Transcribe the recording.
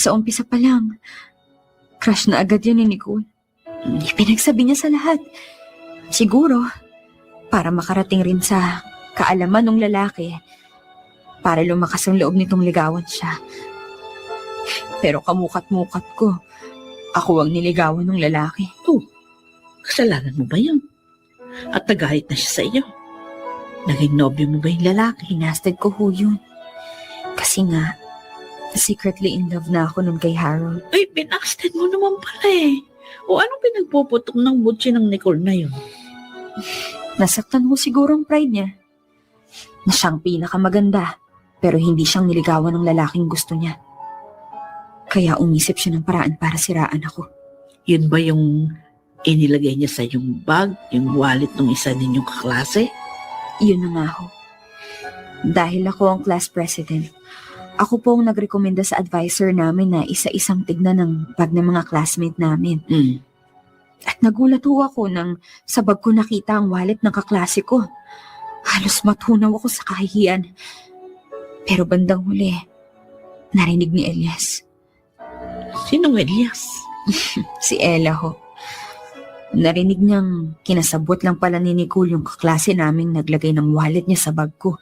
Sa umpisa pa lang, crush na agad yun ni Nicole. Ipinagsabi niya sa lahat. Siguro, para makarating rin sa kaalaman ng lalaki, para lumakas ang loob nitong ligawan siya. Pero kamukat-mukat ko, ako ang niligawan ng lalaki. Oh, kasalanan mo ba yun? At nagalit na siya sa iyo? Naging nobyo mo ba yung lalaki? Hinasted ko ho yun. Kasi nga, secretly in love na ako nun kay Harold. Ay, binasted mo naman pala eh. O anong pinagpuputok ng butsi ng Nicole na yun? Nasaktan ho siguro ang pride niya. Na siyang pinakamaganda, pero hindi siyang niligawan ng lalaking gusto niya. Kaya umisip siya ng paraan para siraan ako. Yun ba yung inilagay niya sa yung bag, yung wallet ng isa ninyong kaklase? Yun na nga ho. Dahil ako ang class president, ako po ang nagrekomenda sa advisor namin na isa-isang tignan ng bag ng mga classmate namin. At nagulat ho ako nang sa bag ko nakita ang wallet ng kaklase ko. Halos matunaw ako sa kahihiyan. Pero bandang huli, narinig ni Elias. Sinong Elias? Si Ella ho. Narinig niyang kinasabot lang pala ni Nicole yung kaklase naming naglagay ng wallet niya sa bag ko.